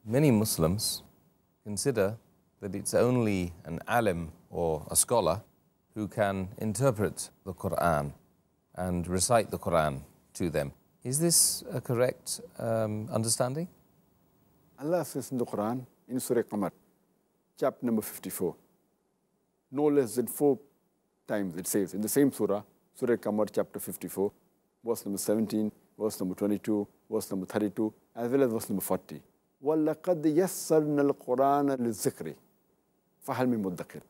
Many Muslims consider that it's only an alim or a scholar who can interpret the Qur'an and recite the Qur'an to them. Is this a correct understanding? Allah says in the Qur'an, in Surah Qamar, chapter number 54, no less than 4 times it says in the same surah, Surah Qamar chapter 54, verse number 17, verse number 22, verse number 32, as well as verse number 40. وَلَقَدْ يَسَّرْنَا الْقُرْآنَ لِلذِّكْرِ فَهَلْ مِن مُدَّكِرٍ.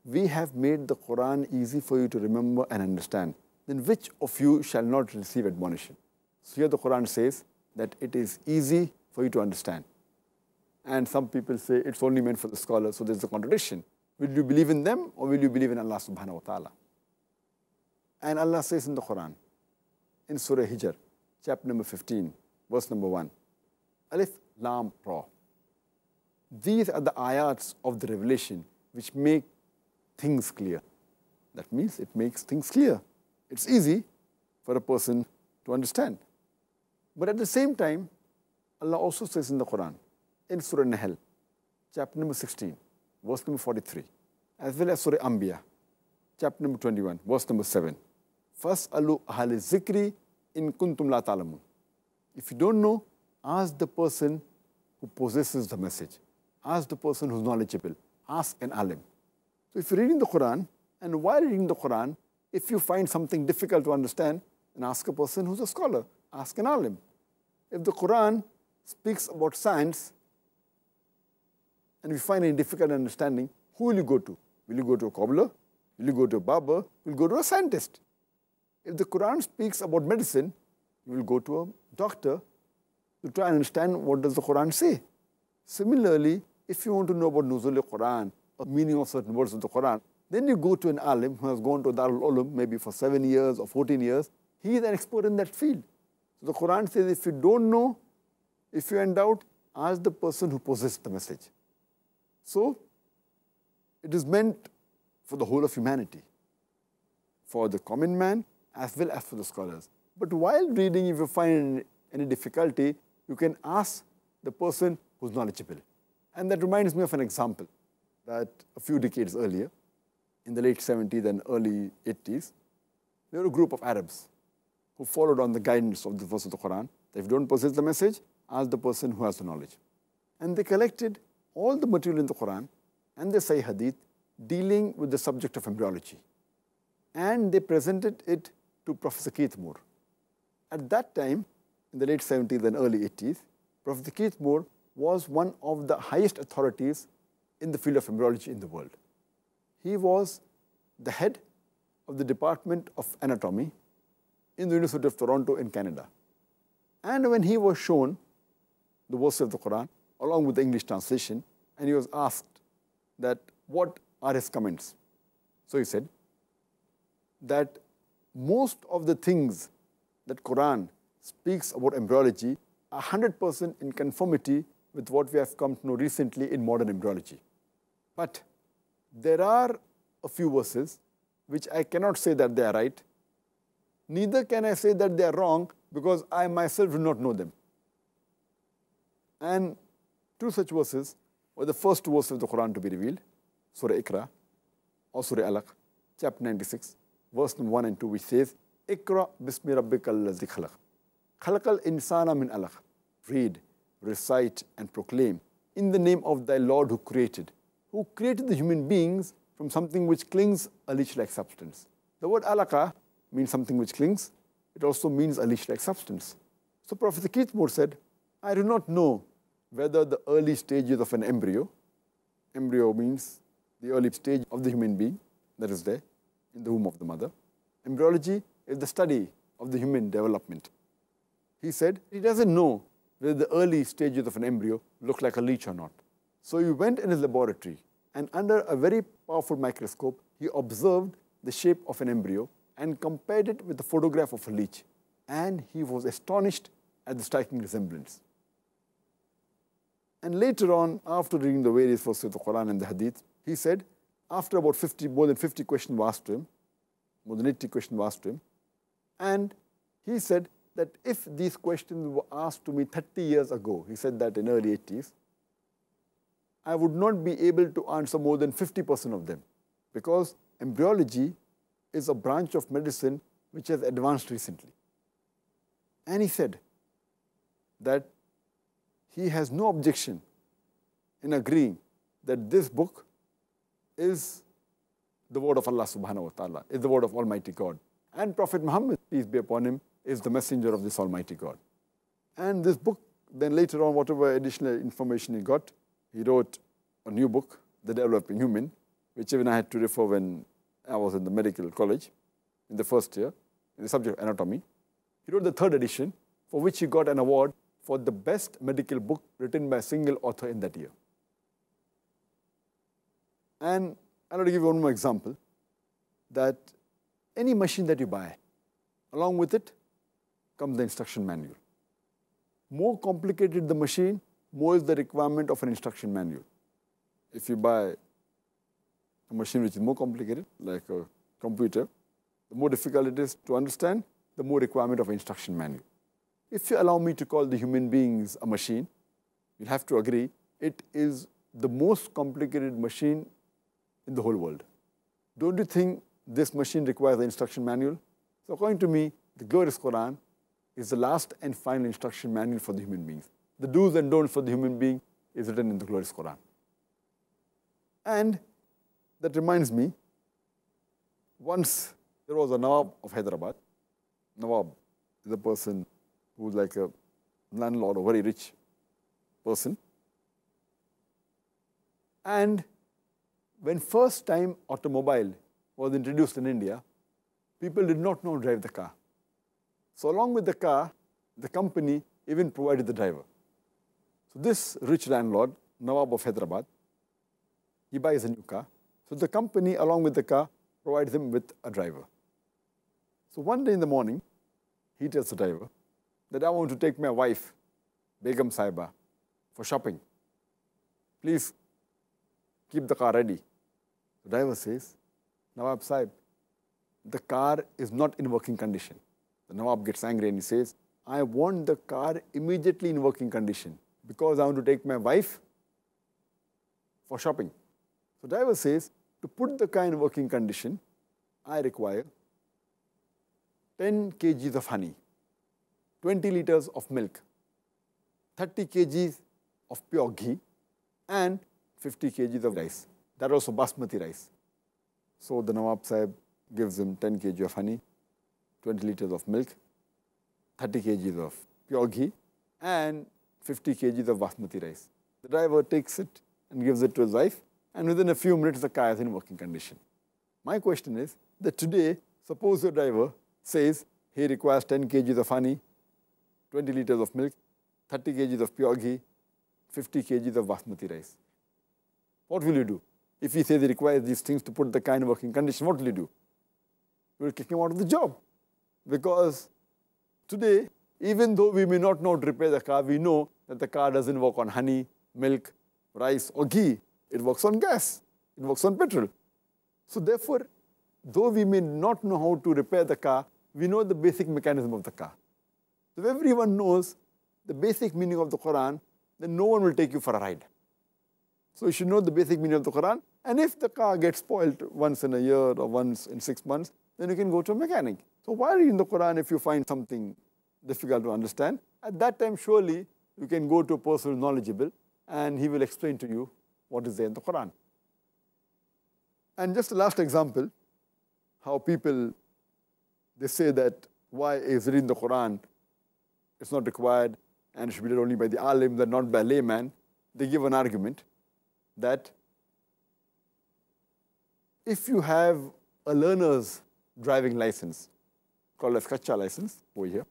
We have made the Qur'an easy for you to remember and understand. Then which of you shall not receive admonition? So here the Qur'an says that it is easy for you to understand. And some people say it's only meant for the scholars, so there's a contradiction. Will you believe in them or will you believe in Allah subhanahu wa ta'ala? And Allah says in the Qur'an, in Surah Hijr, chapter number 15, verse number 1, Alif Lam Ra. These are the ayats of the revelation which make things clear. That means it makes things clear. It's easy for a person to understand. But at the same time, Allah also says in the Qur'an, in Surah Nahl, chapter number 16, verse number 43, as well as Surah Anbiya, chapter number 21, verse number 7, Fas'alu ahli zikri in kuntum la ta'lamun. If you don't know, ask the person who possesses the message. Ask the person who's knowledgeable. Ask an alim. So if you're reading the Qur'an, and while reading the Qur'an, if you find something difficult to understand, then ask a person who's a scholar. Ask an alim. If the Qur'an speaks about science, and you find any difficult understanding, who will you go to? Will you go to a cobbler? Will you go to a barber? Will you go to a scientist? If the Qur'an speaks about medicine, you will go to a doctor to try and understand what does the Qur'an say. Similarly, if you want to know about Nuzul al-Qur'an, or meaning of certain words of the Qur'an, then you go to an alim who has gone to Darul Ulum maybe for 7 years or 14 years. He is an expert in that field. So the Qur'an says if you don't know, if you're in doubt, ask the person who possesses the message. So it is meant for the whole of humanity, for the common man as well as for the scholars. But while reading, if you find any difficulty, you can ask the person who's knowledgeable. And that reminds me of an example that a few decades earlier, in the late 70s and early 80s, there were a group of Arabs who followed on the guidance of the verse of the Qur'an. If you don't possess the message, ask the person who has the knowledge. And they collected all the material in the Qur'an and the Sahih Hadith dealing with the subject of embryology. And they presented it to Professor Keith Moore. At that time, in the late 70s and early 80s, Professor Keith Moore was one of the highest authorities in the field of embryology in the world. He was the head of the Department of Anatomy in the University of Toronto in Canada. And when he was shown the verse of the Qur'an, along with the English translation, and he was asked that what are his comments. So he said that most of the things that Qur'an speaks about embryology are 100% in conformity with what we have come to know recently in modern embryology. But there are a few verses which I cannot say that they are right, neither can I say that they are wrong because I myself do not know them. And 2 such verses were the first 2 verses of the Qur'an to be revealed, Surah Iqra or Surah Alaq, chapter 96, verse 1 and 2, which says, Iqra bismi rabbikal ladzi khalaq. Khalaqal insana min alaq. Read, recite and proclaim in the name of thy Lord who created the human beings from something which clings, a leech-like substance. The word alaqa means something which clings. It also means a leech-like substance. So Professor Keith Moore said, I do not know whether the early stages of an embryo means the early stage of the human being that is there in the womb of the mother. Embryology is the study of the human development. He said he doesn't know whether the early stages of an embryo look like a leech or not. So he went in his laboratory and under a very powerful microscope, he observed the shape of an embryo and compared it with the photograph of a leech. And he was astonished at the striking resemblance. And later on, after reading the various verses of the Qur'an and the Hadith, he said, after about more than 50 questions were asked to him, more than 80 questions were asked to him, and he said that if these questions were asked to me 30 years ago, he said that in early 80s, I would not be able to answer more than 50% of them, because embryology is a branch of medicine which has advanced recently. And he said that he has no objection in agreeing that this book is the word of Allah subhanahu wa ta'ala, is the word of Almighty God. And Prophet Muhammad, peace be upon him, is the messenger of this Almighty God. And this book, then later on, whatever additional information he got, he wrote a new book, The Developing Human, which even I had to refer when I was in the medical college in the first year, in the subject of anatomy. He wrote the third edition, for which he got an award for the best medical book written by a single author in that year. And I'll give you one more example, that any machine that you buy, along with it comes the instruction manual. More complicated the machine, more is the requirement of an instruction manual. If you buy a machine which is more complicated, like a computer, the more difficult it is to understand, the more requirement of an instruction manual. If you allow me to call the human beings a machine, you'll have to agree it is the most complicated machine in the whole world. Don't you think this machine requires an instruction manual? So according to me, the glorious Qur'an is the last and final instruction manual for the human beings. The do's and don'ts for the human being is written in the glorious Qur'an. And that reminds me, once there was a Nawab of Hyderabad. Nawab is a person who's like a landlord, a very rich person. And when first time automobile was introduced in India, people did not know how to drive the car. So along with the car, the company even provided the driver. So this rich landlord, Nawab of Hyderabad, he buys a new car. So the company, along with the car, provides him with a driver. So one day in the morning, he tells the driver that I want to take my wife, Begum Saiba, for shopping. Please keep the car ready. The driver says, Nawab Saib, the car is not in working condition. The Nawab gets angry and he says, I want the car immediately in working condition because I want to take my wife for shopping. So the driver says, to put the car in working condition, I require 10 kgs of honey, 20 liters of milk, 30 kgs of pure ghee, and 50 kgs of rice. That also basmati rice. So the Nawab Sahib gives him 10 kg of honey, 20 liters of milk, 30 kgs of pure ghee, and 50 kgs of basmati rice. The driver takes it and gives it to his wife, and within a few minutes the car is in working condition. My question is that today, suppose your driver says he requires 10 kgs of honey, 20 liters of milk, 30 kgs of pure ghee, 50 kgs of basmati rice. What will you do? If he says he requires these things to put the car in working condition, what will you do? You will kick him out of the job. Because today, even though we may not know how to repair the car, we know that the car doesn't work on honey, milk, rice, or ghee. It works on gas. It works on petrol. So therefore, though we may not know how to repair the car, we know the basic mechanism of the car. So if everyone knows the basic meaning of the Qur'an, then no one will take you for a ride. So you should know the basic meaning of the Qur'an. And if the car gets spoiled once in a year or once in 6 months, then you can go to a mechanic. So why read in the Qur'an if you find something difficult to understand? At that time, surely you can go to a person who is knowledgeable and he will explain to you what is there in the Qur'an. And just a last example, how people, they say that why is reading the Qur'an, it's not required and it should be read only by the alim and not by a layman. They give an argument that if you have a learner's driving license, called as Kacha license over here,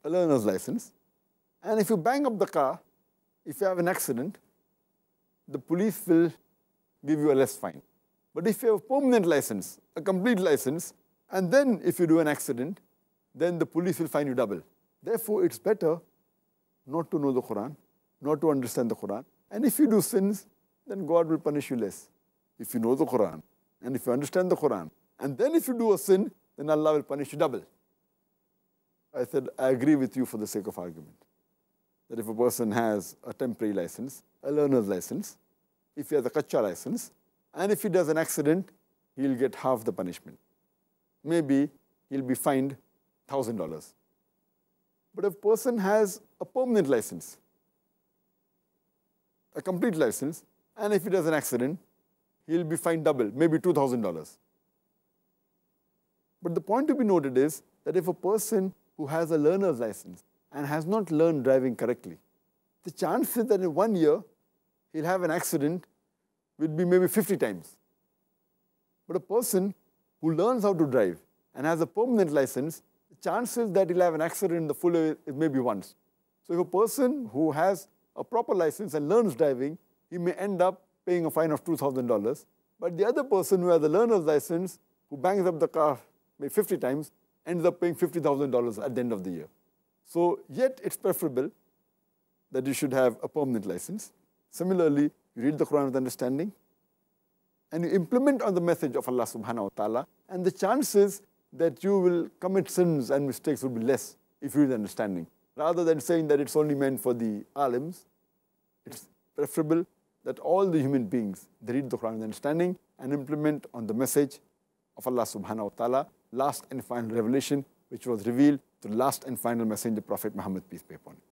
a learner's license, and if you bang up the car, if you have an accident, the police will give you a less fine. But if you have a permanent license, a complete license, and then if you do an accident, then the police will fine you double. Therefore, it's better not to know the Qur'an, not to understand the Qur'an. And if you do sins, then God will punish you less. If you know the Qur'an, and if you understand the Qur'an, and then if you do a sin, then Allah will punish you double. I said, I agree with you for the sake of argument. That if a person has a temporary license, a learner's license, if he has a kacha license. And if he does an accident, he'll get half the punishment. Maybe he'll be fined $1,000. But if a person has a permanent license, a complete license, and if he does an accident, he'll be fined double, maybe $2,000. But the point to be noted is that if a person who has a learner's license and has not learned driving correctly, the chances that in 1 year he'll have an accident will be maybe 50 times. But a person who learns how to drive and has a permanent license, the chances that he'll have an accident in the full year is maybe once. So if a person who has a proper license and learns driving, he may end up paying a fine of $2,000. But the other person who has a learner's license, who bangs up the car maybe 50 times, ends up paying $50,000 at the end of the year. So yet it's preferable that you should have a permanent license. Similarly, you read the Quran with understanding, and you implement on the message of Allah subhanahu wa ta'ala, and the chances that you will commit sins and mistakes will be less if you read the understanding. Rather than saying that it's only meant for the alims, it's preferable that all the human beings, they read the Quran with understanding and implement on the message of Allah subhanahu wa ta'ala, last and final revelation, which was revealed to the last and final messenger, Prophet Muhammad, peace be upon him.